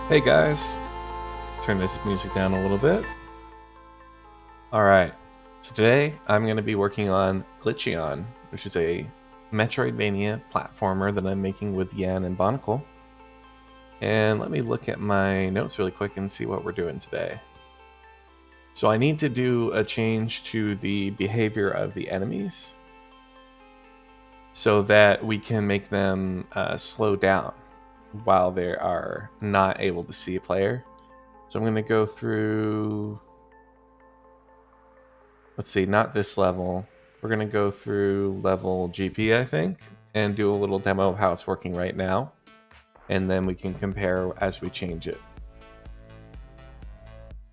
Hey guys, turn this music down a little bit. Alright, so today I'm going to be working on Glitcheon, which is a metroidvania platformer that I'm making with Yan and Bonicle. And let me look at my notes really quick and see what we're doing today. So I need to do a change to the behavior of the enemies so that we can make them slow down while they are not able to see a player. So I'm going to go through, let's see, not this level. We're going to go through level GP, I think, and do a little demo of how it's working right now. And then we can compare as we change it.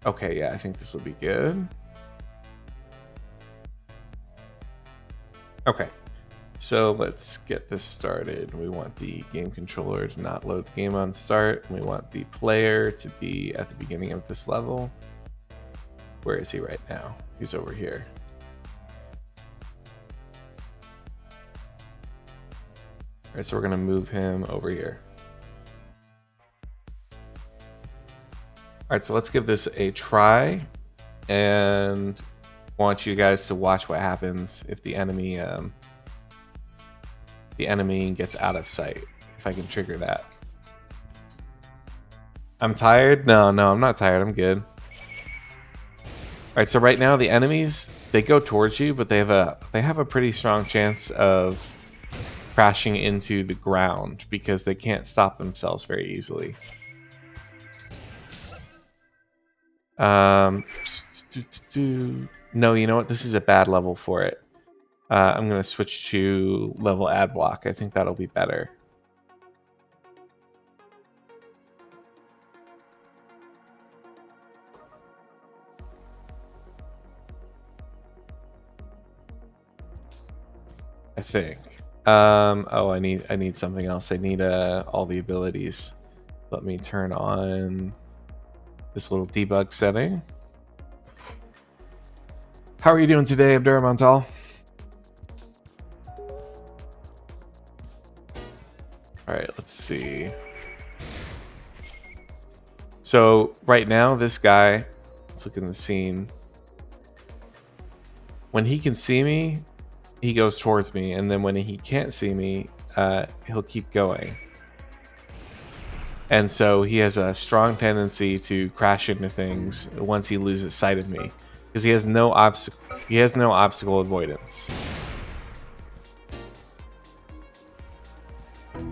Okay, yeah, I think this will be good. Okay. So let's get this started. We want the game controller to not load the game on start. We want the player to be at the beginning of this level. Where is he right now? He's over here. All right, so we're gonna move him over here. All right, so let's give this a try, and I want you guys to watch what happens if the enemy gets out of sight, if I can trigger that. I'm tired? No, I'm not tired. I'm good. Alright, so right now the enemies, they go towards you, but they have a pretty strong chance of crashing into the ground because they can't stop themselves very easily. No, you know what? This is a bad level for it. I'm going to switch to level ad block. I think that'll be better. I think. Oh, I need something else. I need all the abilities. Let me turn on this little debug setting. How are you doing today, Abdurrahmantal? All right, let's see. So right now, this guy, let's look in the scene. When he can see me, he goes towards me, and then when he can't see me, he'll keep going. And so he has a strong tendency to crash into things once he loses sight of me, because he has no obstacle avoidance.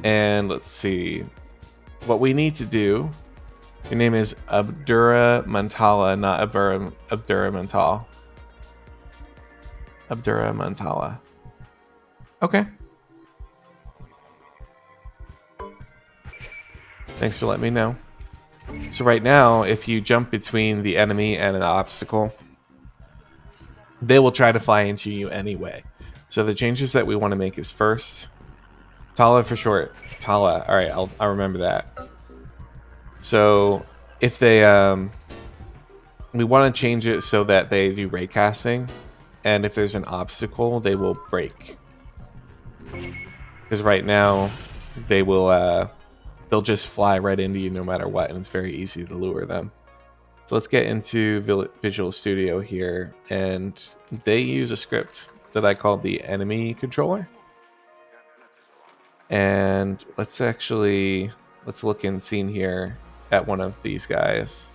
And let's see what we need to do. Your name is Abdura Mantala, not Abdura Mantal. Abdura Mantala. Okay. Thanks for letting me know. So right now, if you jump between the enemy and an obstacle, they will try to fly into you anyway. So the changes that we want to make is first, Tala for short. Tala. All right, I'll remember that. So if they we want to change it so that they do raycasting, and if there's an obstacle, they will break. Because right now, they will they'll just fly right into you no matter what, and it's very easy to lure them. So let's get into Visual Studio here, and they use a script that I call the enemy controller. And let's look in scene here at one of these guys.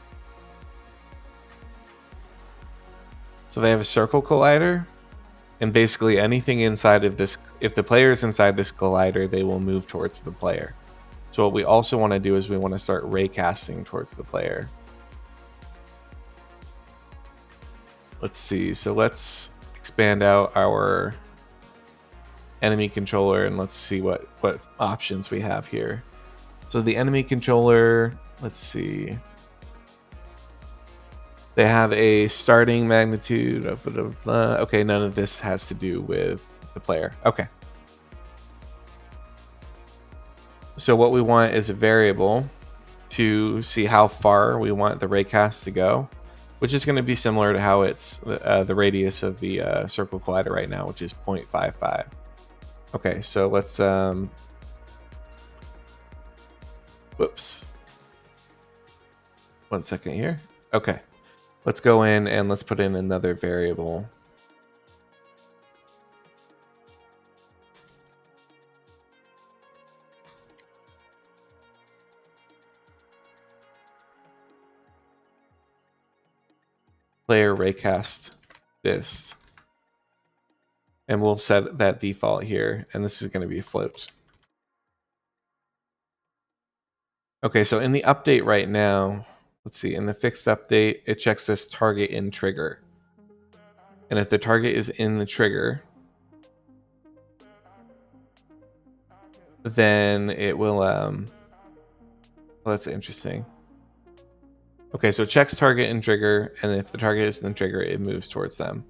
So they have a circle collider, and basically anything inside of this, if the player is inside this collider, they will move towards the player. So what we also want to do is we want to start raycasting towards the player. Let's see. So let's expand out our enemy controller and let's see what options we have here. So the enemy controller, let's see. They have a starting magnitude of blah, blah, blah. Okay, none of this has to do with the player. Okay. So what we want is a variable to see how far we want the raycast to go, which is going to be similar to how it's the radius of the circle collider right now, which is 0.55. Okay, so let's whoops. 1 second here. Okay. Let's go in and let's put in another variable. Player raycast this. And we'll set that default here, and this is going to be float. Okay, so in the update right now, let's see, in the fixed update, it checks this target in trigger. And if the target is in the trigger, then it will, well, that's interesting. Okay, so it checks target and trigger, and if the target is in the trigger, it moves towards them.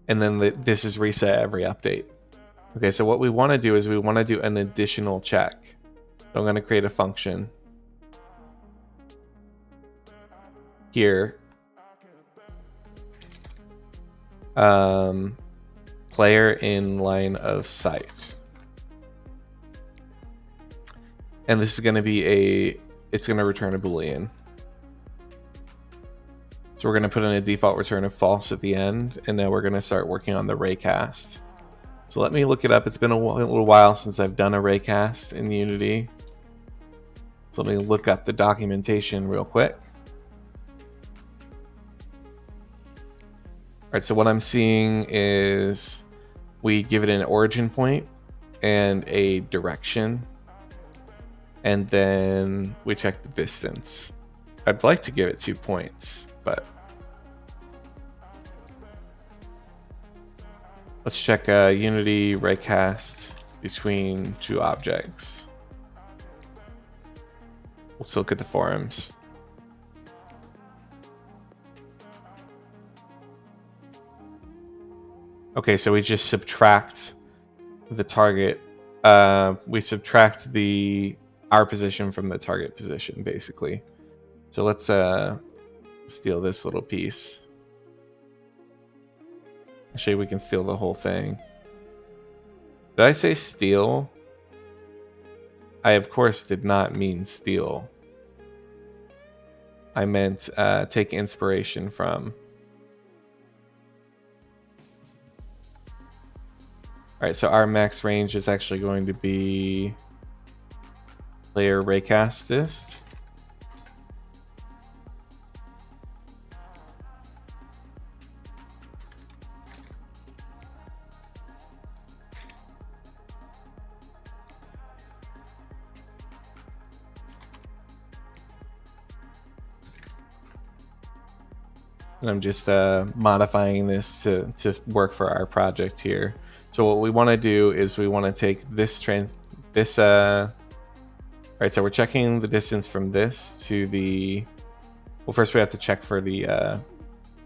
And then this is reset every update. Okay, so what we want to do is we want to do an additional check. So I'm going to create a function here. Player in line of sight. And this is going to be it's going to return a Boolean. So we're going to put in a default return of false at the end, and now we're going to start working on the raycast. So let me look it up. It's been a little while since I've done a raycast in Unity. So let me look up the documentation real quick. All right, so what I'm seeing is we give it an origin point and a direction, and then we check the distance. I'd like to give it 2 points, but let's check Unity raycast between two objects. Let's look at the forums. Okay, so we just subtract the target. We subtract our position from the target position, basically. So let's steal this little piece. Actually, we can steal the whole thing. Did I say steal? I, of course, did not mean steal. I meant take inspiration from. All right, so our max range is actually going to be player raycast this. And I'm just modifying this to work for our project here. So what we want to do is we want to take this right, so we're checking the distance from this to the, well, first we have to check for the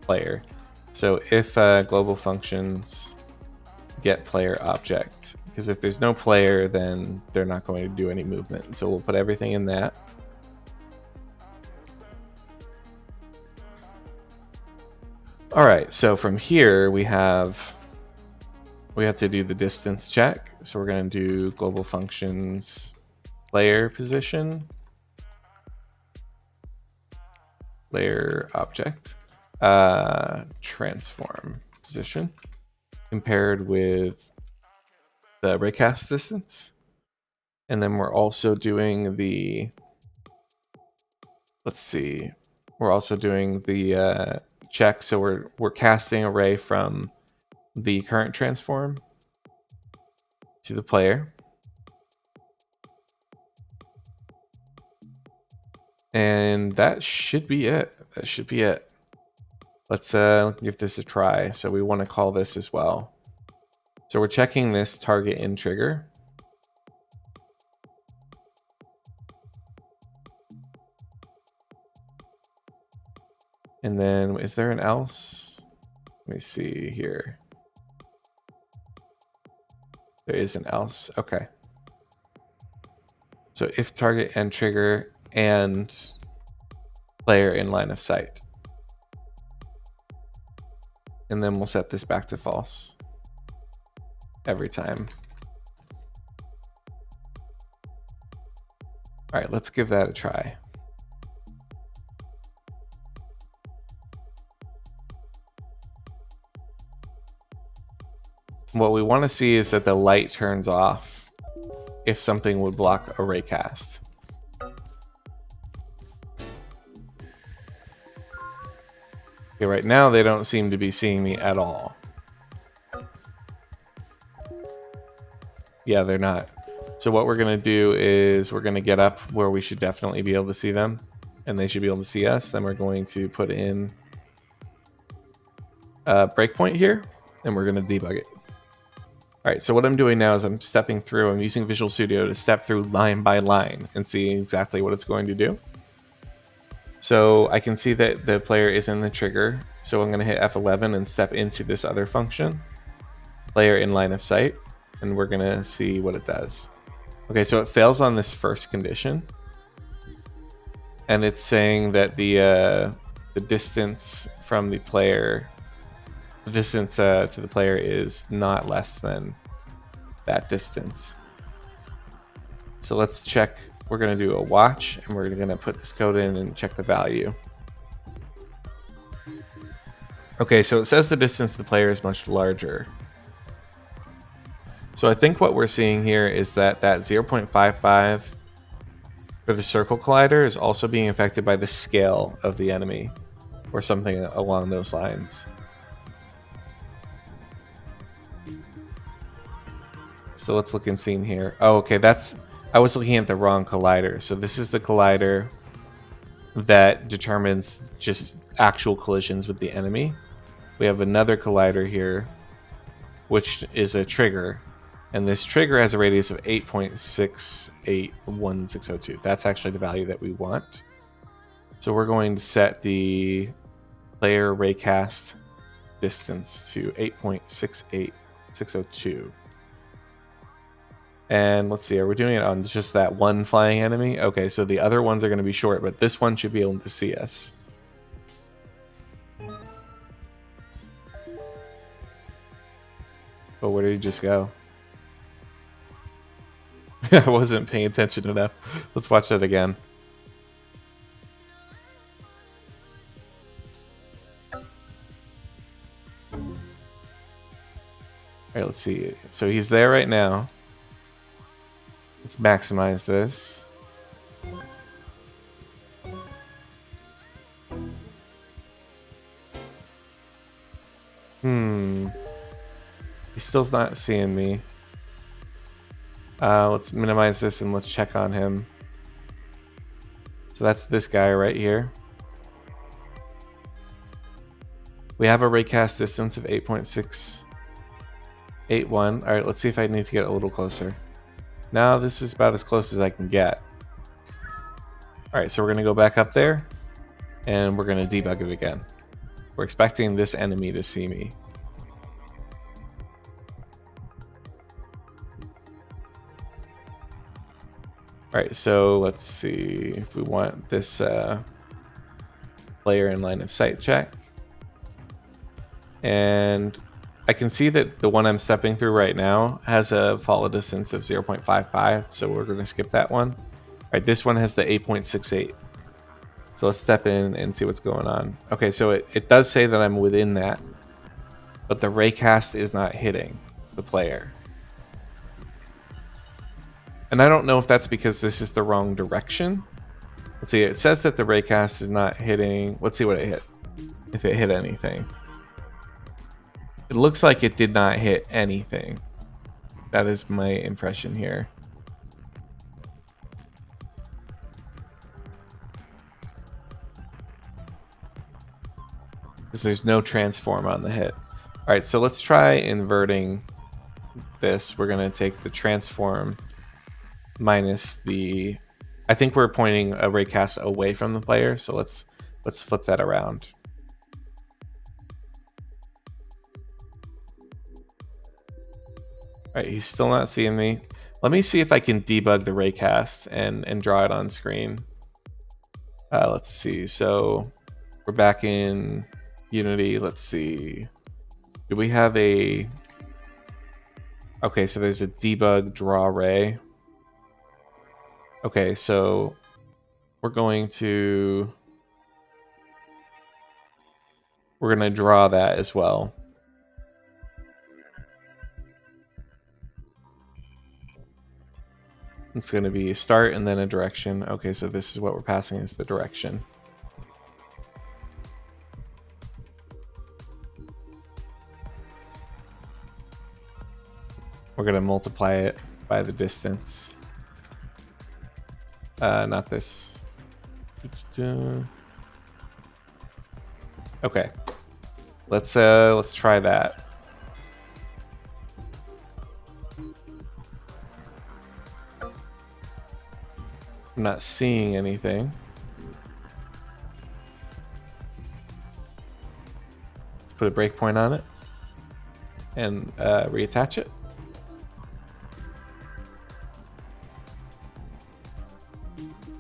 player. So if global functions get player object, because if there's no player, then they're not going to do any movement. So we'll put everything in that. All right, so from here we have to do the distance check. So we're going to do global functions player position, player object, transform position compared with the raycast distance. And then we're also doing the, let's see, we're also doing the check. So we're casting a ray from the current transform to the player. And that should be it. That should be it. Let's give this a try. So we want to call this as well. So we're checking this target in trigger. And then is there an else? Let me see here. There is an else. Okay. So if target and trigger and player in line of sight. And then we'll set this back to false every time. All right, let's give that a try. What we want to see is that the light turns off if something would block a raycast. Okay, right now they don't seem to be seeing me at all. Yeah, they're not. So what we're going to do is we're going to get up where we should definitely be able to see them, and they should be able to see us. Then we're going to put in a breakpoint here, and we're going to debug it. All right, so what I'm doing now is I'm stepping through. I'm using Visual Studio to step through line by line and see exactly what it's going to do. So I can see that the player is in the trigger. So I'm going to hit F11 and step into this other function, player in line of sight, and we're going to see what it does. Okay, so it fails on this first condition. And it's saying that the distance from the player, the distance to the player is not less than that distance. So let's check. We're going to do a watch, and we're going to put this code in and check the value. Okay, so it says the distance to the player is much larger. So I think what we're seeing here is that 0.55 for the circle collider is also being affected by the scale of the enemy, or something along those lines. So let's look in scene here. Oh, okay, I was looking at the wrong collider. So this is the collider that determines just actual collisions with the enemy. We have another collider here, which is a trigger. And this trigger has a radius of 8.681602. That's actually the value that we want. So we're going to set the player raycast distance to 8.68602. And let's see, are we doing it on just that one flying enemy? Okay, so the other ones are going to be short, but this one should be able to see us. Oh, where did he just go? I wasn't paying attention enough. Let's watch that again. All right, let's see. So he's there right now. Let's maximize this. He's still not seeing me. Let's minimize this and let's check on him. So that's this guy right here. We have a raycast distance of 8.681. All right, let's see if I need to get a little closer. Now this is about as close as I can get. All right, so we're gonna go back up there and we're gonna debug it again. We're expecting this enemy to see me. All right, so let's see if we want this player in line of sight check. And I can see that the one I'm stepping through right now has a follow distance of 0.55, so we're going to skip that one. All right, this one has the 8.68. So let's step in and see what's going on. Okay, so it does say that I'm within that, but the raycast is not hitting the player. And I don't know if that's because this is the wrong direction. Let's see, it says that the raycast is not hitting. Let's see what it hit. If it hit anything. It looks like it did not hit anything. That is my impression here. Because there's no transform on the hit. All right, so let's try inverting this. We're going to take the transform minus the... I think we're pointing a raycast away from the player, so let's flip that around. All right, he's still not seeing me. Let me see if I can debug the raycast and draw it on screen. Let's see. So we're back in Unity. Let's see. Do we have a... Okay, so there's a debug draw ray. Okay, so we're going to draw that as well. It's going to be a start and then a direction. Okay, so this is what we're passing as the direction. We're going to multiply it by the distance. Not this. Okay. Let's try that. I'm not seeing anything. Let's put a breakpoint on it and reattach it.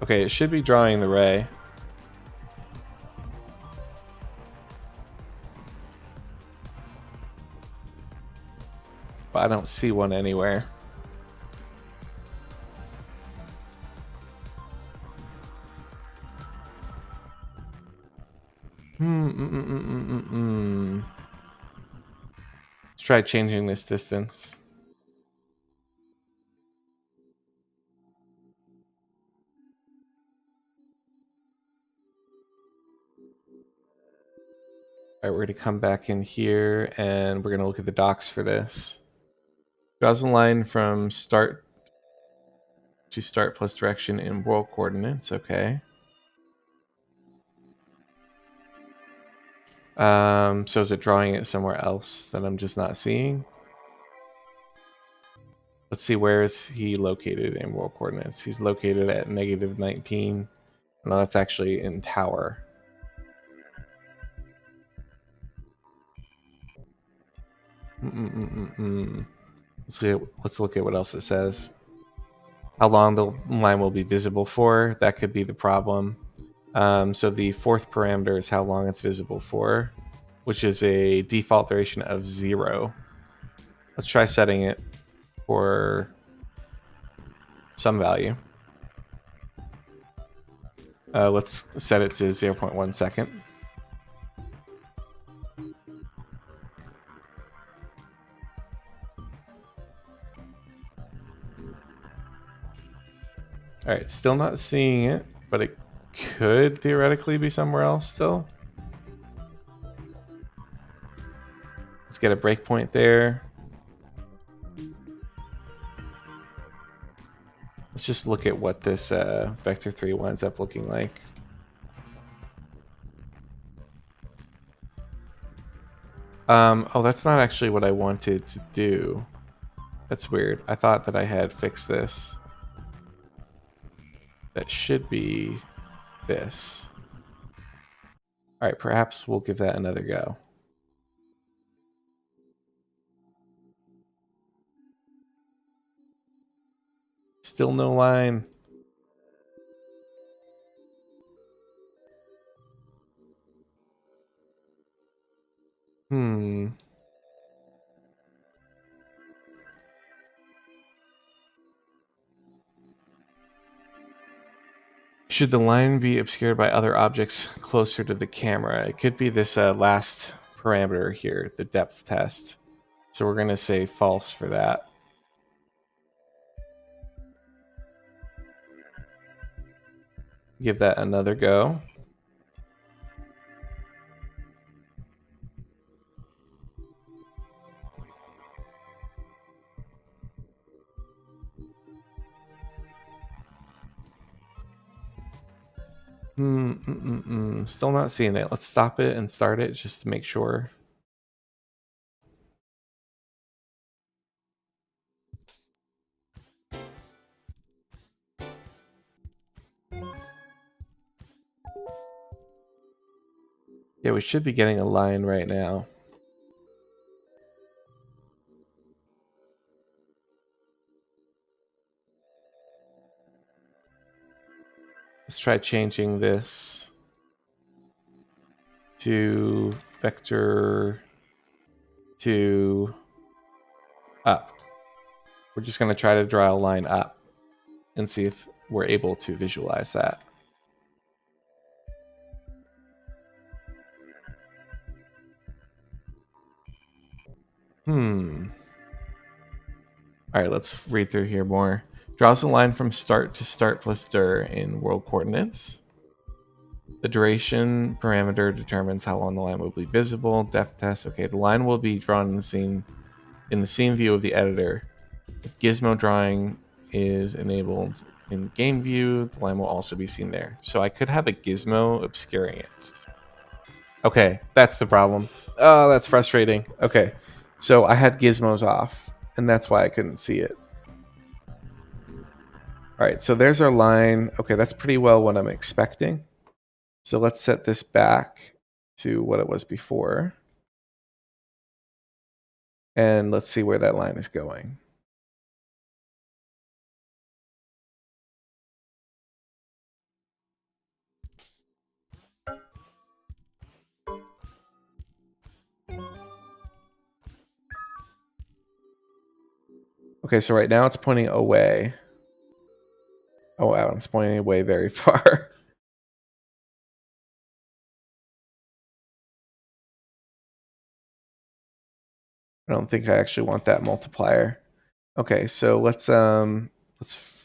Okay, it should be drawing the ray. But I don't see one anywhere. Let's try changing this distance. All right, we're going to come back in here and we're going to look at the docs for this. Draws a line from start to start plus direction in world coordinates. Okay. So is it drawing it somewhere else that I'm just not seeing? Let's see, where is he located in world coordinates? He's located at -19. No, that's actually in tower. Let's look at what else it says. How long the line will be visible for. That could be the problem. So the fourth parameter is how long it's visible for, which is a default duration of 0. Let's try setting it for some value. Let's set it to 0.1 second. All right, still not seeing it, but it could theoretically be somewhere else still. Let's get a breakpoint there. Let's just look at what this vector 3 winds up looking like. Oh, that's not actually what I wanted to do. That's weird. I thought that I had fixed this. That should be this. All right, perhaps we'll give that another go. Still no line. Should the line be obscured by other objects closer to the camera? It could be this last parameter here, the depth test. So we're going to say false for that. Give that another go. Still not seeing it. Let's stop it and start it just to make sure. Yeah, we should be getting a line right now. Let's try changing this to vector 2 up. We're just going to try to draw a line up and see if we're able to visualize that. All right, let's read through here more. Draws a line from start to start plus dir in world coordinates. The duration parameter determines how long the line will be visible. Depth test. Okay, the line will be drawn in the scene view of the editor. If gizmo drawing is enabled in game view, the line will also be seen there. So I could have a gizmo obscuring it. Okay, that's the problem. Oh, that's frustrating. Okay, so I had gizmos off, and that's why I couldn't see it. All right, so there's our line. Okay, that's pretty well what I'm expecting. So let's set this back to what it was before. And let's see where that line is going. Okay, so right now it's pointing away. Oh wow, it's pointing away very far. I don't think I actually want that multiplier. Okay, so let's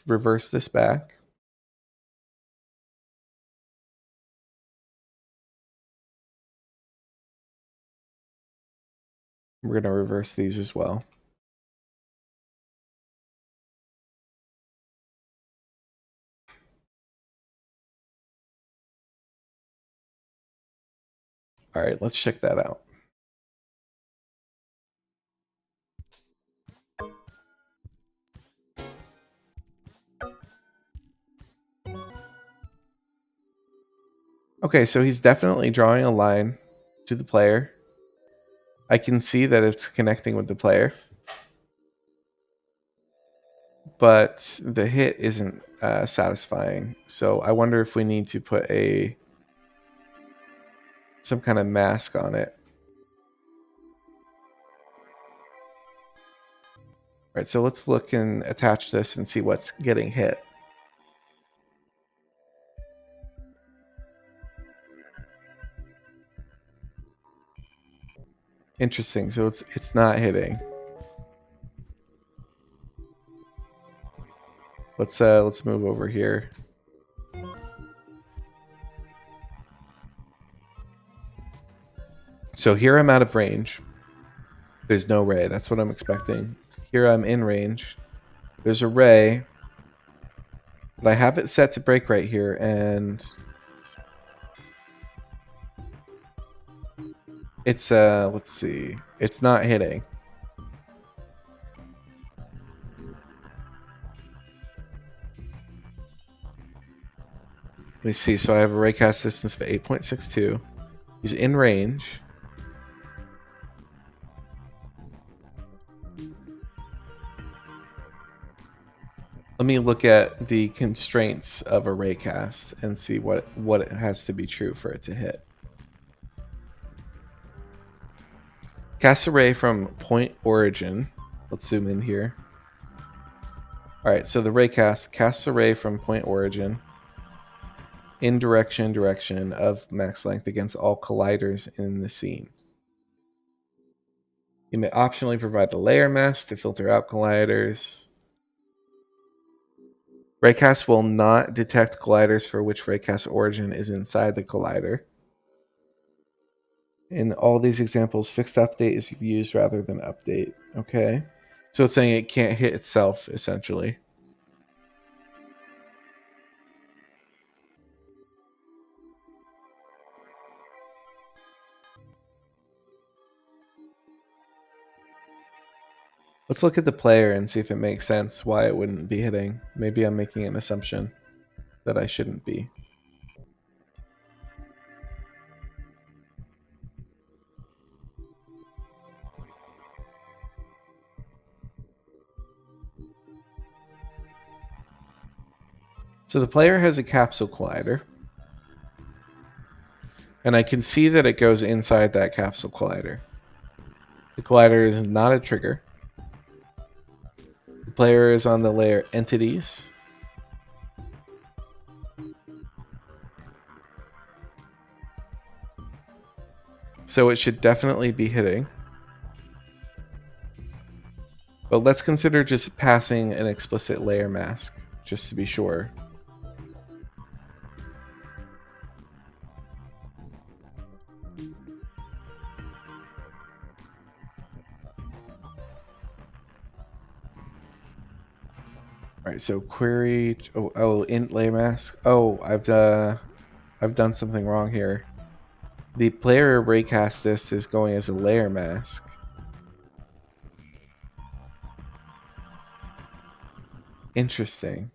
reverse this back. We're going to reverse these as well. All right, let's check that out. Okay, so he's definitely drawing a line to the player. I can see that it's connecting with the player, but the hit isn't satisfying. So I wonder if we need to put some kind of mask on it. All right, so let's look and attach this and see what's getting hit. Interesting. So it's not hitting. Let's move over here. So here I'm out of range. There's no ray. That's what I'm expecting. Here I'm in range. There's a ray. But I have it set to break right here, and it's let's see. It's not hitting. Let me see. So I have a raycast distance of 8.62. He's in range. Let me look at the constraints of a raycast and see what it has to be true for it to hit. Cast a ray from point origin. Let's zoom in here. All right, so the raycast casts a ray from point origin in direction of max length against all colliders in the scene. You may optionally provide a layer mask to filter out colliders. Raycast will not detect colliders for which raycast origin is inside the collider. In all these examples, fixed update is used rather than update. Okay. So it's saying it can't hit itself, essentially. Let's look at the player and see if it makes sense why it wouldn't be hitting. Maybe I'm making an assumption that I shouldn't be. So the player has a capsule collider. And I can see that it goes inside that capsule collider. The collider is not a trigger. The player is on the layer entities. So it should definitely be hitting. But let's consider just passing an explicit layer mask, just to be sure. All right, so query. Int layer mask. Oh, I've done something wrong here. The player raycast this is going as a layer mask. Interesting.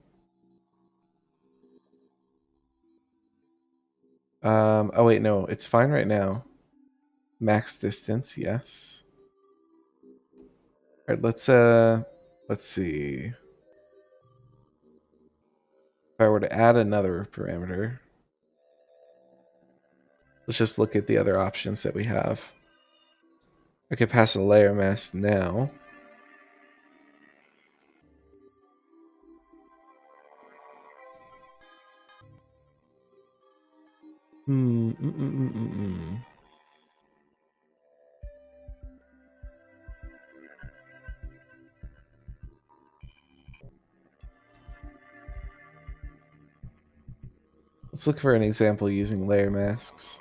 Oh wait, no, it's fine right now. Max distance, yes. All right, let's see. If I were to add another parameter, let's just look at the other options that we have. I could pass a layer mask now. Let's look for an example using layer masks.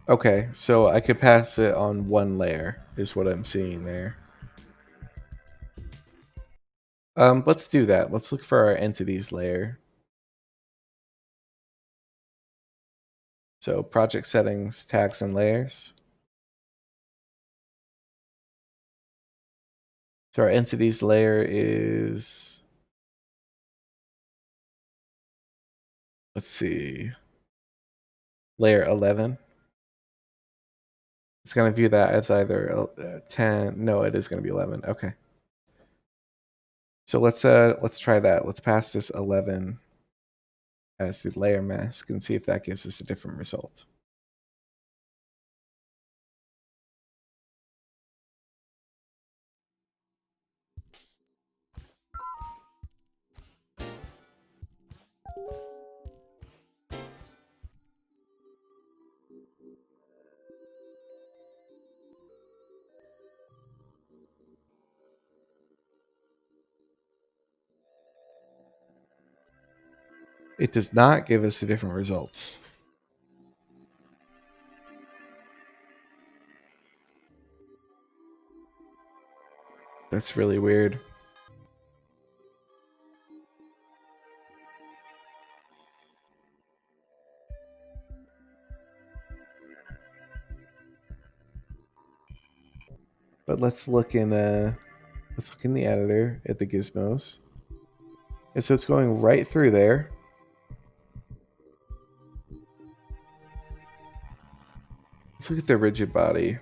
Okay, so I could pass it on one layer, is what I'm seeing there. Let's do that. Let's look for our entities layer. So project settings, tags, and layers. So our entities layer is, let's see, layer 11. It's going to view that as either 10. No, it is going to be 11. Okay. So let's try that. Let's pass this 11 as the layer mask and see if that gives us a different result. It does not give us the different results. That's really weird. But let's look in the editor at the gizmos. And so it's going right through there. Let's look at the rigid body.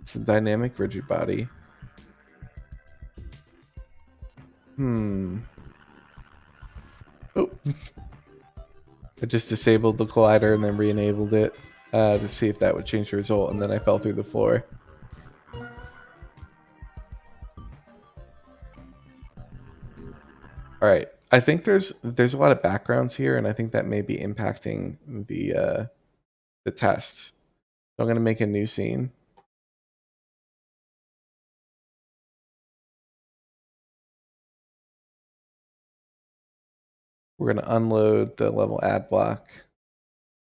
It's a dynamic rigid body. Oh. I just disabled the collider and then re-enabled it to see if that would change the result, and then I fell through the floor. All right, I think there's a lot of backgrounds here, and I think that may be impacting the test. So I'm gonna make a new scene. We're gonna unload the level add block,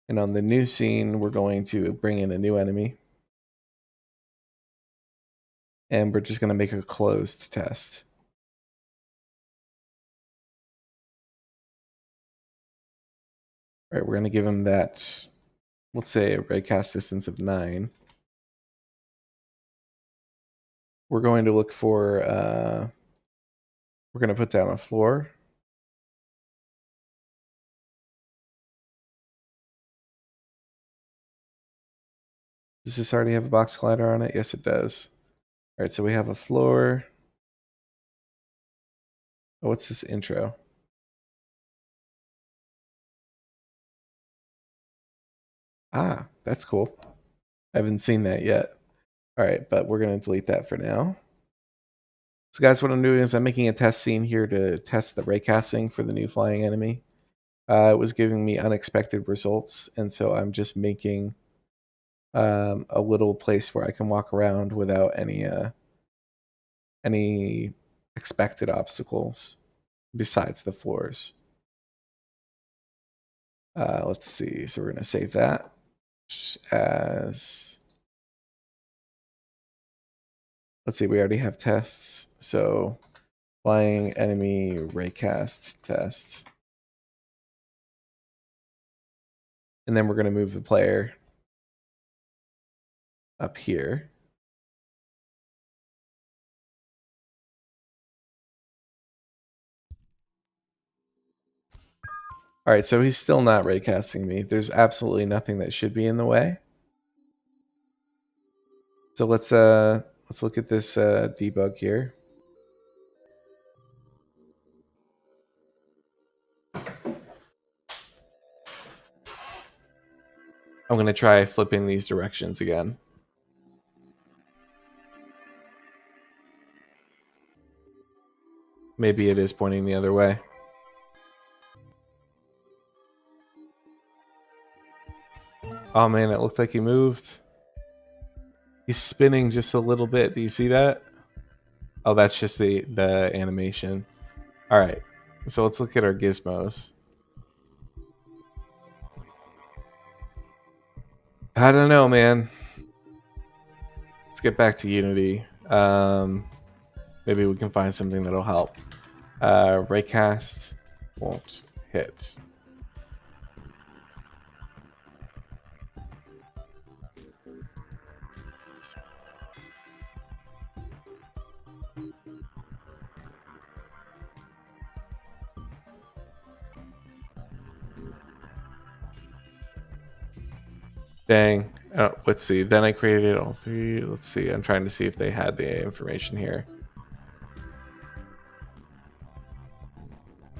and on the new scene, we're going to bring in a new enemy, and we're just gonna make a closed test. All right, we're gonna give him that. Let's say a red cast distance of 9. We're going to look for, we're going to put down a floor. Does this already have a box collider on it? Yes, it does. All right, so we have a floor. Oh, what's this intro? Ah, that's cool. I haven't seen that yet. All right, but we're going to delete that for now. So guys, what I'm doing is I'm making a test scene here to test the raycasting for the new flying enemy. It was giving me unexpected results, and so I'm just making a little place where I can walk around without any expected obstacles besides the floors. Let's see. So we're going to save that as, let's see, we already have tests. So flying enemy raycast test. And then we're going to move the player up here. All right, so he's still not raycasting me. There's absolutely nothing that should be in the way. So let's look at this debug here. I'm going to try flipping these directions again. Maybe it is pointing the other way. Oh man, it looked like he moved. He's spinning just a little bit. Do you see that? Oh, that's just the animation. All right, so let's look at our gizmos. I don't know, man. Let's get back to Unity. Maybe we can find something that'll help. Raycast won't hit. Dang. Let's see. Then I created all 3. Let's see. I'm trying to see if they had the information here.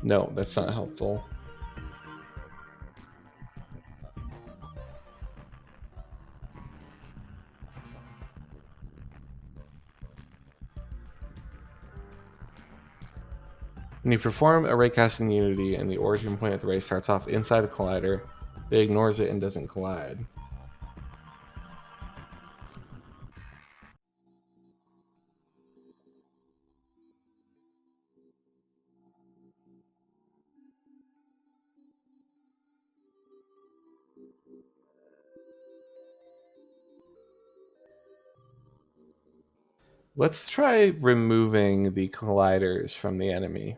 No, that's not helpful. When you perform a raycast in Unity and the origin point of the ray starts off inside a collider, it ignores it and doesn't collide. Let's try removing the colliders from the enemy.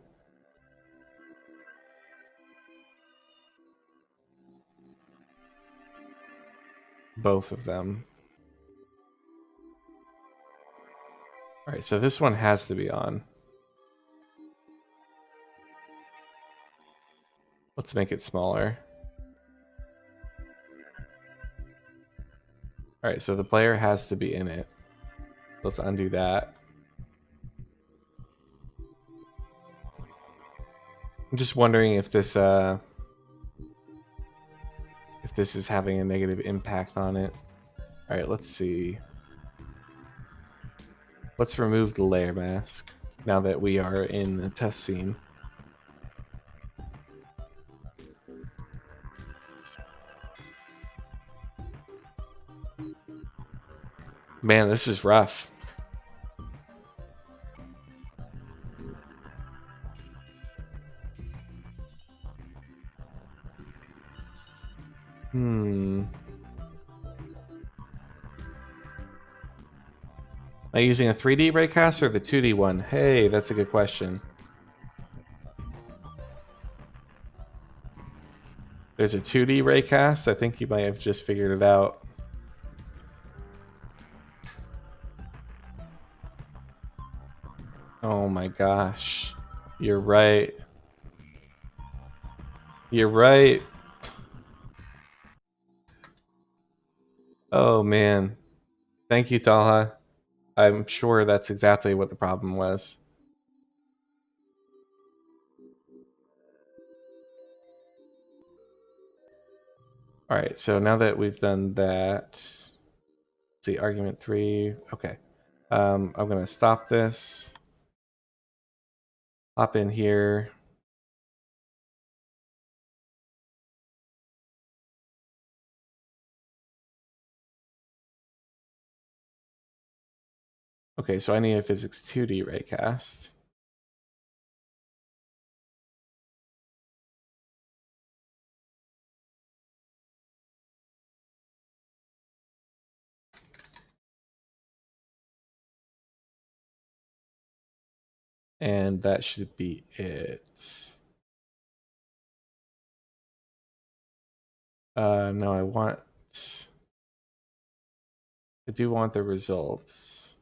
Both of them. Alright, so this one has to be on. Let's make it smaller. Alright, so the player has to be in it. Let's undo that. I'm just wondering if this is having a negative impact on it. Alright, let's see. Let's remove the layer mask now that we are in the test scene. Man, this is rough. Am I using a 3D raycast or the 2D one? Hey, that's a good question. There's a 2D raycast. I think you might have just figured it out. Oh my gosh. You're right. You're right. Oh man. Thank you, Talha. I'm sure that's exactly what the problem was. Alright, so now that we've done that, let's see, argument 3. Okay. I'm going to stop this. Hop in here. Okay, so I need a physics 2D raycast. And that should be it. No, I do want the results.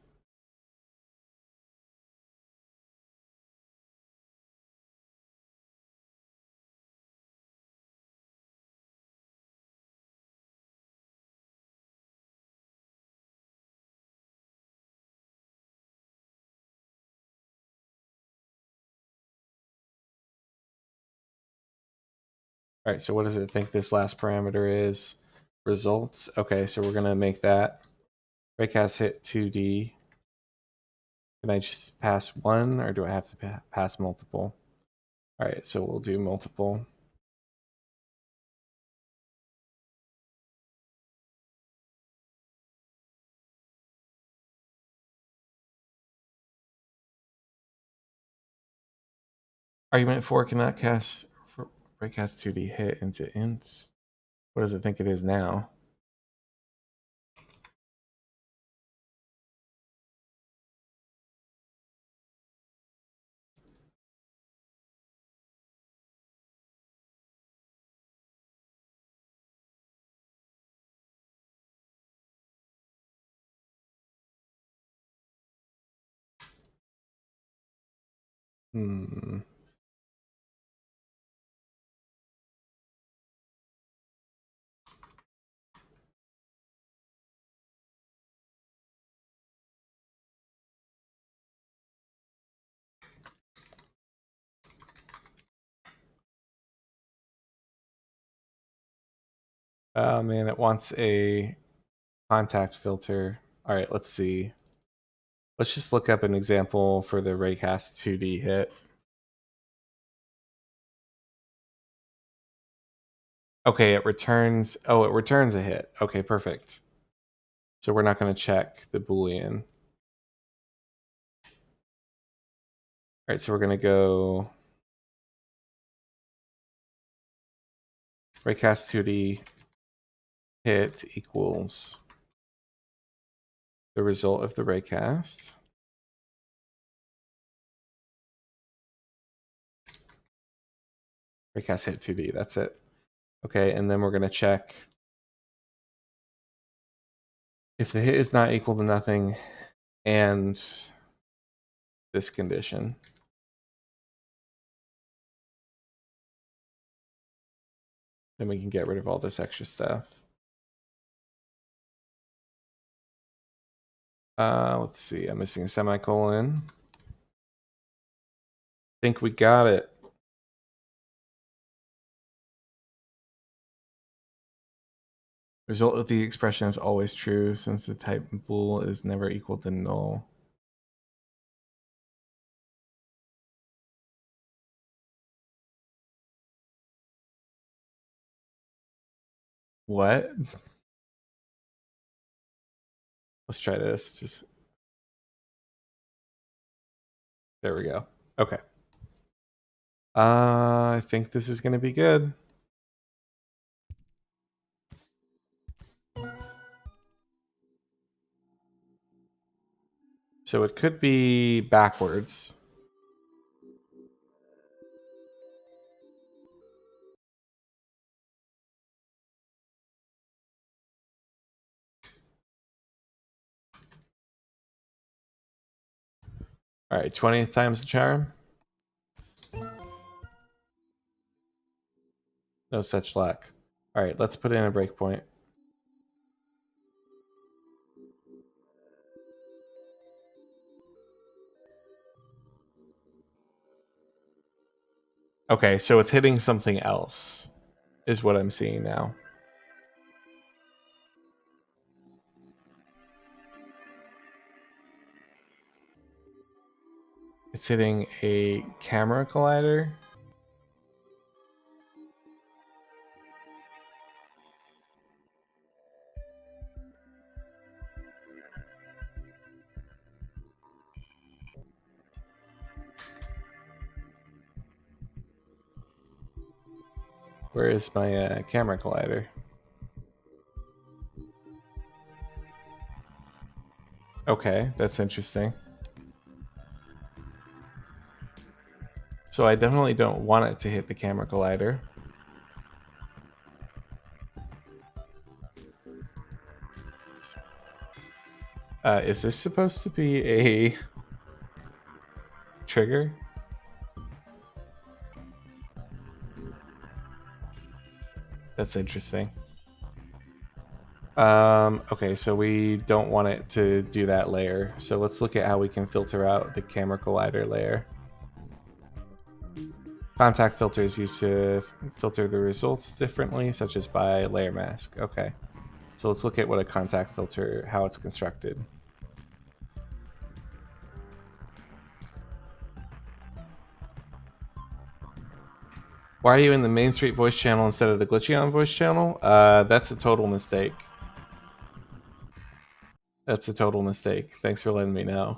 All right, so what does it think this last parameter is? Results. Okay, so we're going to make that. Raycast hit 2D. Can I just pass one or do I have to pass multiple? All right, so we'll do multiple. Argument 4 cannot cast raycast 2D hit into int. What does it think it is now? Hmm. Oh man, it wants a contact filter. All right, let's see. Let's just look up an example for the raycast 2D hit. Okay, it returns. Oh, it returns a hit. Okay, perfect. So we're not going to check the Boolean. All right, so we're going to go raycast 2D hit equals the result of the raycast. Raycast hit 2D, that's it. Okay, and then we're going to check if the hit is not equal to nothing and this condition. Then we can get rid of all this extra stuff. Let's see, I'm missing a semicolon. Think we got it. Result of the expression is always true since the type bool is never equal to null. What? Let's try this. Just there we go. Okay. I think this is going to be good. So it could be backwards. All right, 20th time's the charm. No such luck. All right, let's put in a breakpoint. Okay, so it's hitting something else, is what I'm seeing now. It's hitting a camera collider. Where is my camera collider? Okay, that's interesting. So I definitely don't want it to hit the camera collider. Is this supposed to be a trigger? That's interesting. Okay, so we don't want it to do that layer. So let's look at how we can filter out the camera collider layer. Contact filter is used to filter the results differently, such as by layer mask. Okay, so let's look at what a contact filter, how it's constructed. Why are you in the Main Street voice channel instead of the Glitcheon voice channel? That's a total mistake. That's a total mistake. Thanks for letting me know.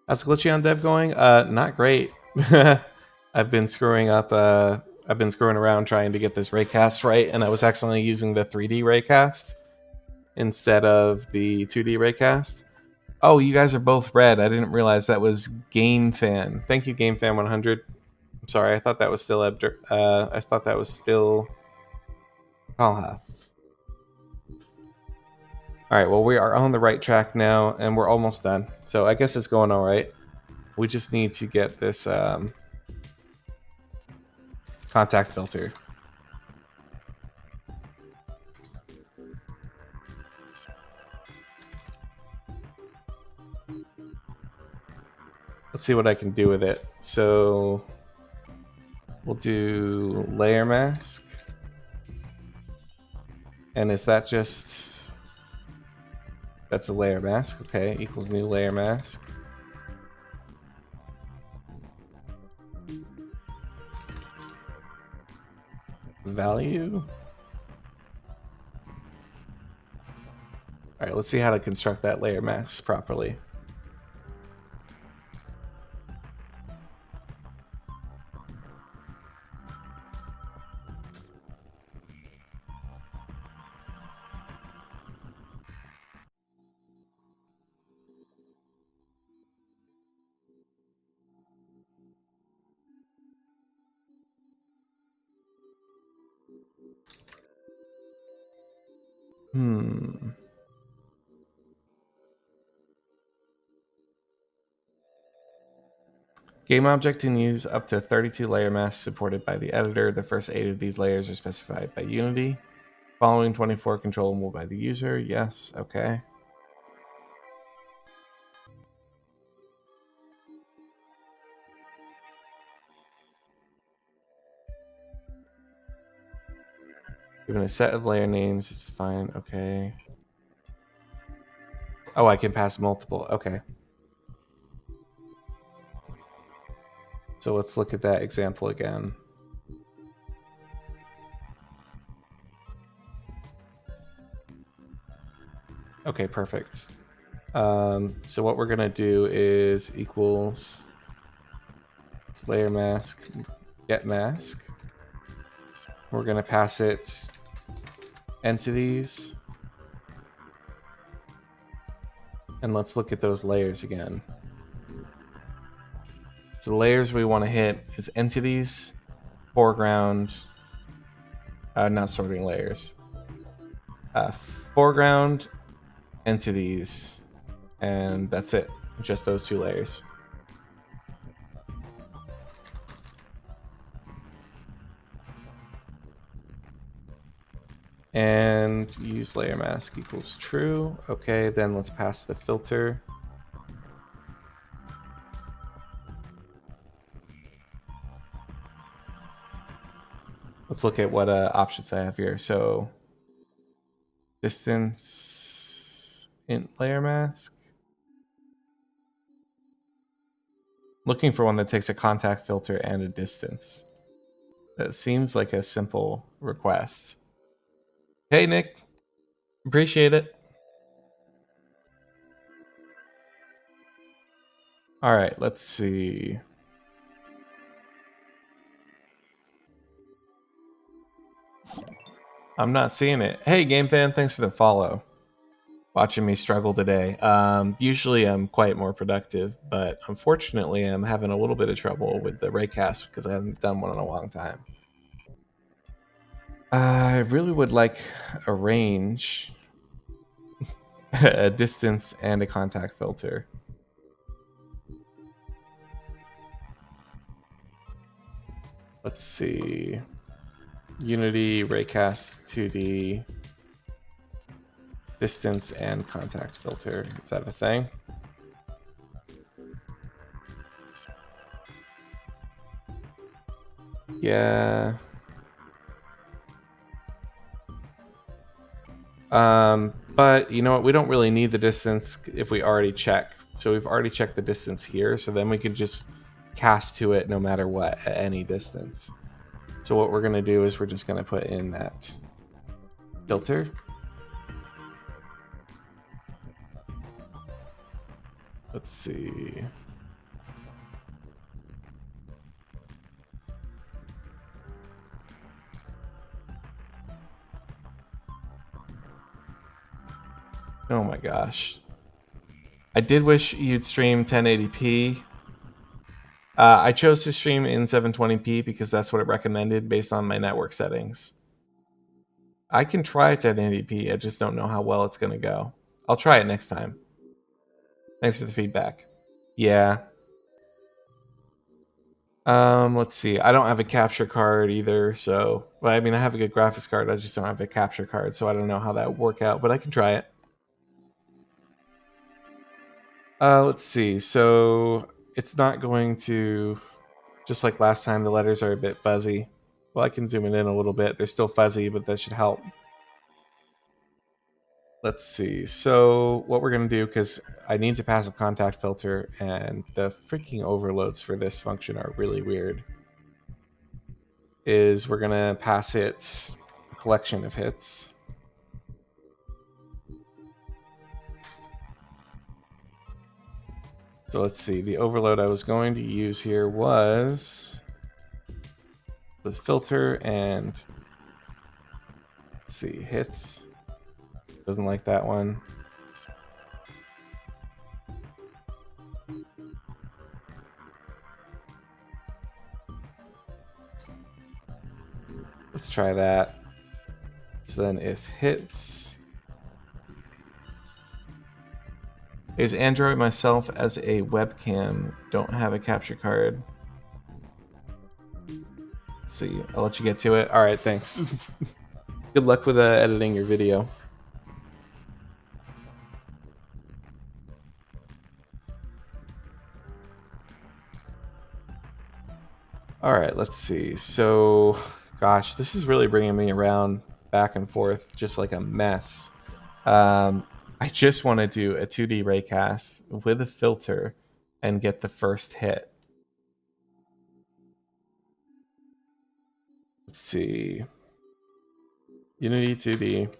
How's Glitcheon dev going? Not great. I've been screwing up. I've been screwing around trying to get this raycast right, and I was accidentally using the 3D raycast instead of the 2D raycast. Oh, you guys are both red. I didn't realize that was Game Fan. Thank you, Game Fan 100. I'm sorry. I thought that was still I thought that was still Kalha. All right. Well, we are on the right track now, and we're almost done. So I guess it's going all right. We just need to get this contact filter. Let's see what I can do with it. So we'll do layer mask. And is that just... That's a layer mask. Okay, equals new layer mask. Value. All right, let's see how to construct that layer mask properly. Game object can use up to 32 layer masks supported by the editor. The first 8 of these layers are specified by Unity. Following 24 controllable by the user. Yes, okay. Given a set of layer names, it's fine. Okay. Oh, I can pass multiple. Okay. So let's look at that example again. Okay, perfect. So what we're gonna do is equals layer mask get mask. We're gonna pass it entities. And let's look at those layers again. So the layers we want to hit is entities, foreground, not sorting layers. Foreground, entities, and that's it. Just those 2 layers. And use layer mask equals true. Okay, then let's pass the filter. Let's look at what options I have here. So distance int layer mask. Looking for one that takes a contact filter and a distance. That seems like a simple request. Hey, Nick. Appreciate it. All right, let's see. I'm not seeing it. Hey, Game Fan, thanks for the follow. Watching me struggle today. Usually I'm quite more productive, but unfortunately I'm having a little bit of trouble with the raycast because I haven't done one in a long time. I really would like a range, a distance, and a contact filter. Let's see. Unity, raycast, 2D, distance, and contact filter. Is that a thing? Yeah. But you know what? We don't really need the distance if we already check. So we've already checked the distance here. So then we can just cast to it no matter what at any distance. So what we're going to do is we're just going to put in that filter. Let's see. Oh my gosh. I did wish you'd stream 1080p. I chose to stream in 720p because that's what it recommended based on my network settings. I can try 1080p, I just don't know how well it's going to go. I'll try it next time. Thanks for the feedback. Yeah. Let's see. I don't have a capture card either, so well, I mean I have a good graphics card, I just don't have a capture card, so I don't know how that would work out, but I can try it. Let's see. So it's not going to, just like last time, the letters are a bit fuzzy. Well, I can zoom it in a little bit. They're still fuzzy, but that should help. Let's see. So what we're going to do, because I need to pass a contact filter, and the freaking overloads for this function are really weird, is we're going to pass it a collection of hits. So let's see, the overload I was going to use here was the filter and let's see, hits. Doesn't like that one. Let's try that. So then if hits, is Android myself as a webcam, don't have a capture card. Let's see, I'll let you get to it. All right, thanks. Good luck with editing your video. All right, let's see. So, gosh, this is really bringing me around back and forth, just like a mess. I just want to do a 2D raycast with a filter and get the first hit. Let's see. Unity 2D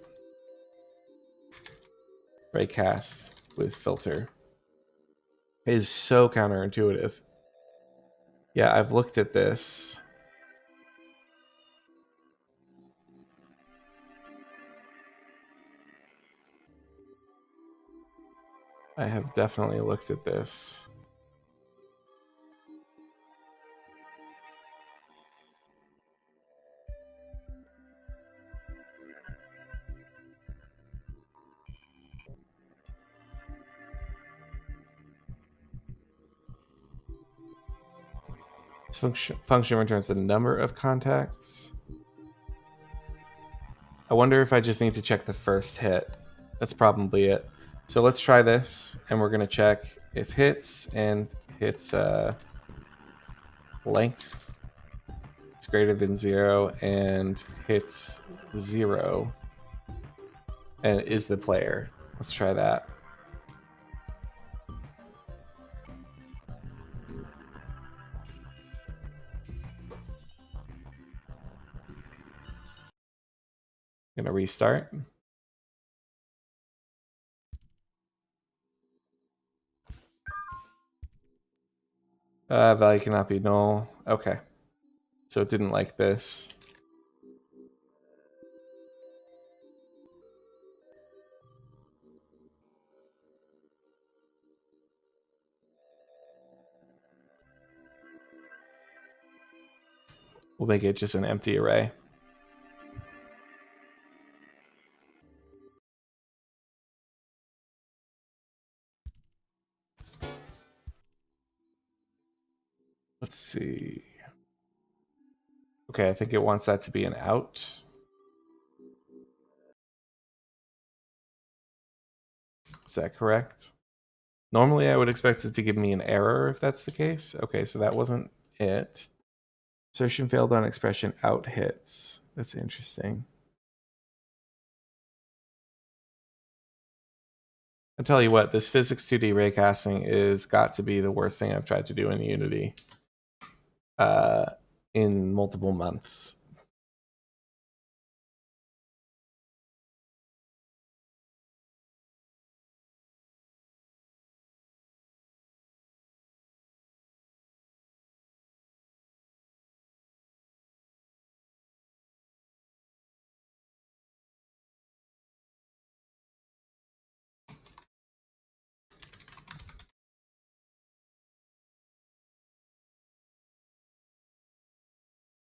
raycast with filter is so counterintuitive. Yeah, I've looked at this. I have definitely looked at this. This function returns the number of contacts. I wonder if I just need to check the first hit. That's probably it. So let's try this, and we're going to check if hits and hits length is greater than 0 and hits 0 and is the player. Let's try that. I'm going to restart. Value cannot be null. Okay. So it didn't like this. We'll make it just an empty array. Let's see. Okay, I think it wants that to be an out. Is that correct? Normally I would expect it to give me an error if that's the case. Okay, so that wasn't it. Assertion failed on expression out hits. That's interesting. I'll tell you what, this physics 2D raycasting is got to be the worst thing I've tried to do in Unity in multiple months.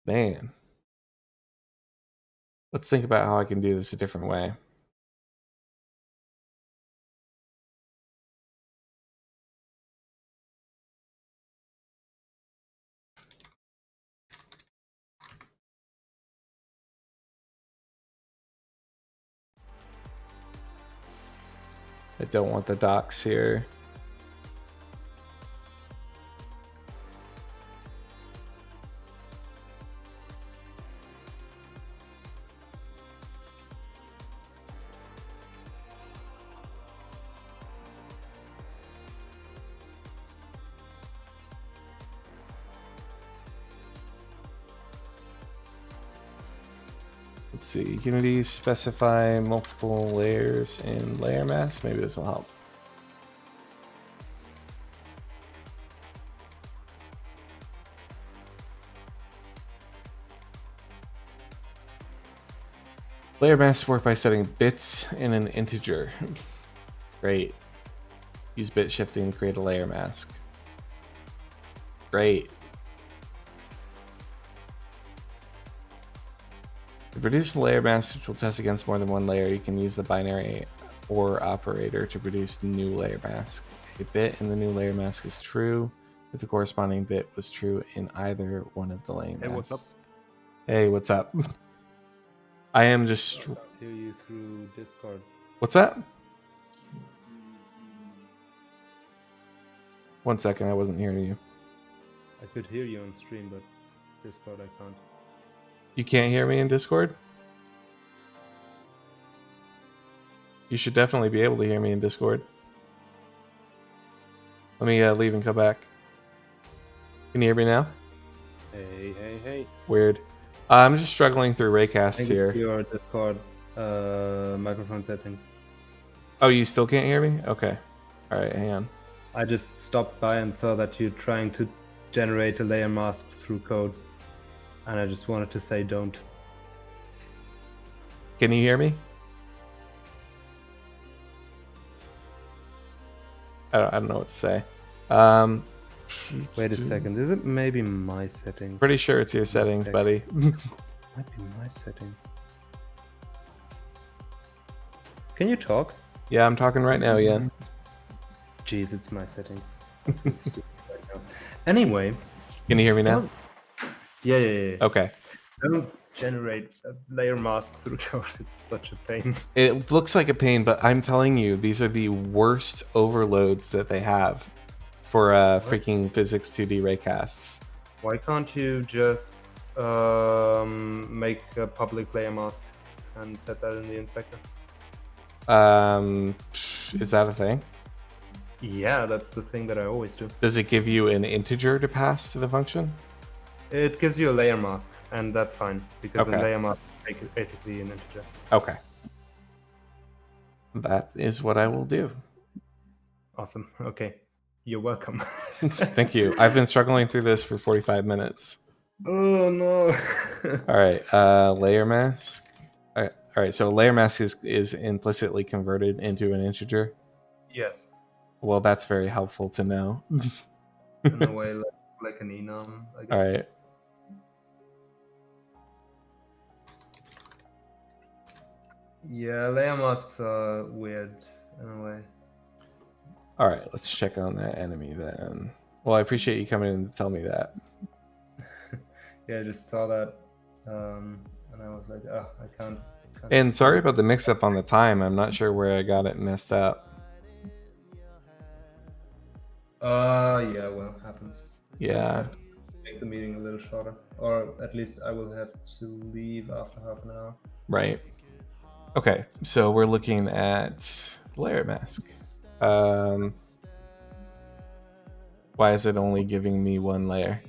Man. Let's think about how I can do this a different way. I don't want the docs here. Let's see, Unity specify multiple layers in layer mask. Maybe this will help. Layer masks work by setting bits in an integer. Great. Use bit shifting to create a layer mask. Great. To produce a layer mask which will test against more than one layer, you can use the binary OR operator to produce new layer mask. A bit in the new layer mask is true if the corresponding bit was true in either one of the layer masks. Hey, what's up? Hey, what's up? I am just... I hear you through Discord. What's that? 1 second, I wasn't hearing you. I could hear you on stream, but Discord I can't. You can't hear me in Discord? You should definitely be able to hear me in Discord. Let me leave and come back. Can you hear me now? Hey. Weird. I'm just struggling through I raycasts think here. it's your Discord microphone settings. Oh, you still can't hear me? Okay. Alright, hang on. I just stopped by and saw that you're trying to generate a layer mask through code. And I just wanted to say don't. Can you hear me? I don't know what to say. Wait a second, is it maybe my settings? Pretty sure it's your settings, buddy. Might be my settings. Can you talk? Yeah, I'm talking right now, yeah. Jeez, it's my settings. It's stupid right now. Anyway. Can you hear me now? Yeah. Okay. Don't generate a layer mask through code. It's such a pain. It looks like a pain, but I'm telling you, these are the worst overloads that they have for freaking physics 2D raycasts. Why can't you just make a public layer mask and set that in the inspector? Is that a thing? Yeah, that's the thing that I always do. Does it give you an integer to pass to the function? It gives you a layer mask, and that's fine, because a Okay. layer mask is basically an integer. Okay. That is what I will do. Awesome. Okay. You're welcome. Thank you. I've been struggling through this for 45 minutes. Oh, no. All right. Layer mask. All right. So layer mask is implicitly converted into an integer. Yes. Well, that's very helpful to know. In a way, like an enum, I guess. All right. Yeah, layer masks are weird in a way. All right. Let's check on that enemy then. Well, I appreciate you coming in to tell me that. Yeah, I just saw that, and I was like, oh, I can't. And sorry about the mix-up on the time. I'm not sure where I got it messed up. Yeah, well, happens. Yeah. Make the meeting a little shorter, or at least I will have to leave after half an hour. Right. Okay, so we're looking at layer mask. Why is it only giving me one layer?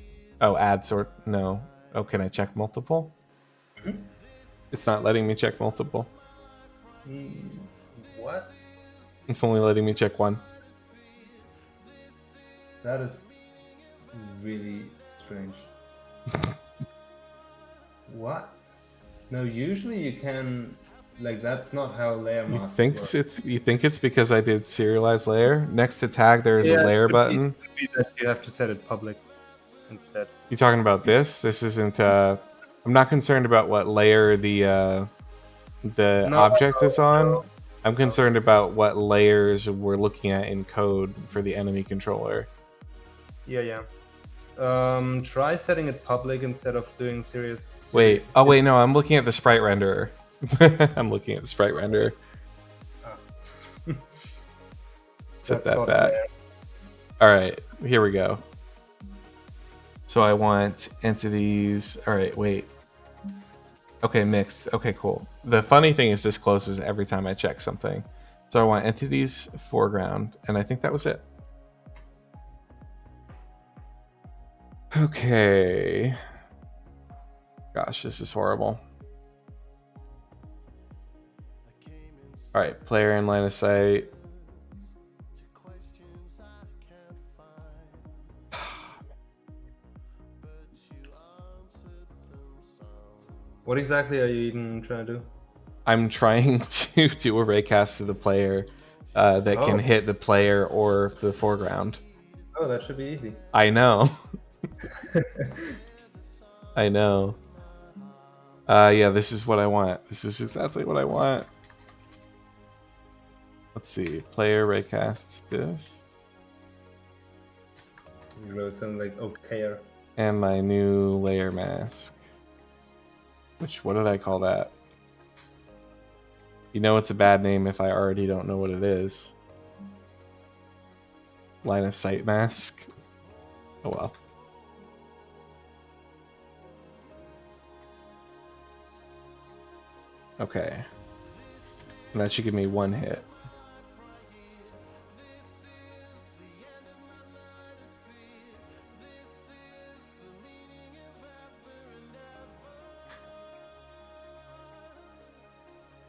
Oh, add sort. No. Oh, can I check multiple? Mm-hmm. It's not letting me check multiple. What? It's only letting me check one. That is really strange. What? No, usually you can. Like, that's not how layer masks work. You think it's because I did serialized layer? Next to tag, there is a layer button. It could be that you have to set it public instead. You talking about this? This isn't. I'm not concerned about what layer the object is on. I'm concerned about what layers we're looking at in code for the enemy controller. Yeah. Try setting it public instead of doing serious. Wait. Oh wait, no. I'm looking at the sprite renderer. I'm looking at the sprite renderer. Set that back. All right, here we go. So I want entities. All right, wait. Okay, mixed. Okay, cool. The funny thing is this closes every time I check something. So I want entities foreground, and I think that was it. Okay. Gosh, this is horrible. All right, player in line of sight. What exactly are you even trying to do? I'm trying to do a raycast to the player that can hit the player or the foreground. Oh, that should be easy. I know. I know. Yeah, this is what I want. This is exactly what I want. Let's see. Player raycast this. You wrote something like okayer. And my new layer mask. What did I call that? You know it's a bad name if I already don't know what it is. Line of sight mask. Oh well. Okay. And that should give me 1 hit.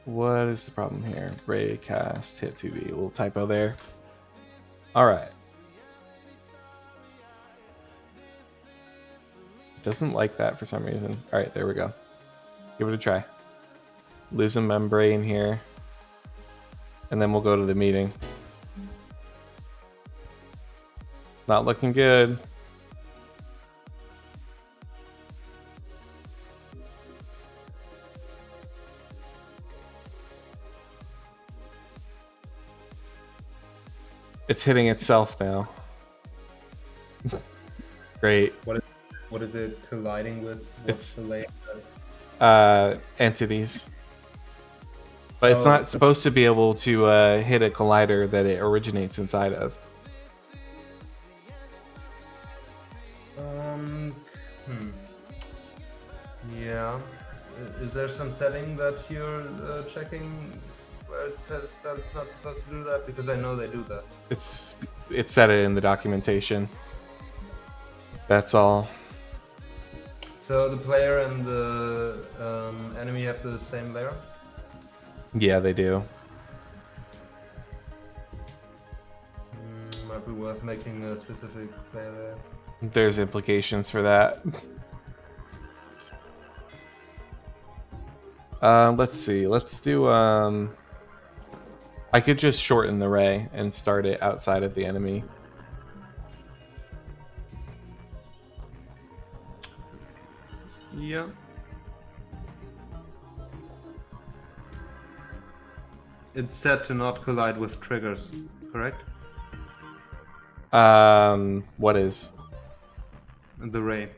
What is the problem here? Raycast, hit 2B. A little typo there. Alright. Doesn't like that for some reason. Alright, there we go. Give it a try. Lose a membrane here. And then we'll go to the meeting. Not looking good. It's hitting itself now. Great. What is it colliding with? What's the layer? Entities. But it's not supposed to be able to hit a collider that it originates inside of. Yeah. Is there some setting that you're checking where it says that it's not supposed to do that? Because I know they do that. It said it in the documentation. That's all. So the player and the enemy have the same layer? Yeah, they do. Might be worth making a specific player layer. There's implications for that. Let's see. Let's do. I could just shorten the ray and start it outside of the enemy. Yeah. It's set to not collide with triggers, correct? What is? The ray.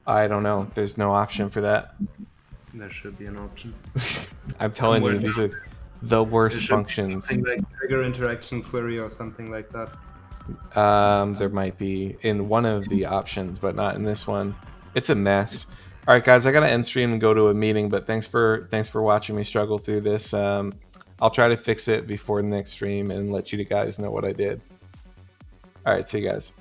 I don't know. There's no option for that. There should be an option. I'm telling you, these are the worst functions. Something like trigger interaction query or something like that. There might be in one of the options, but not in this one. It's a mess. All right, guys, I gotta end stream and go to a meeting. But thanks for watching me struggle through this. I'll try to fix it before the next stream and let you guys know what I did. All right, see you guys.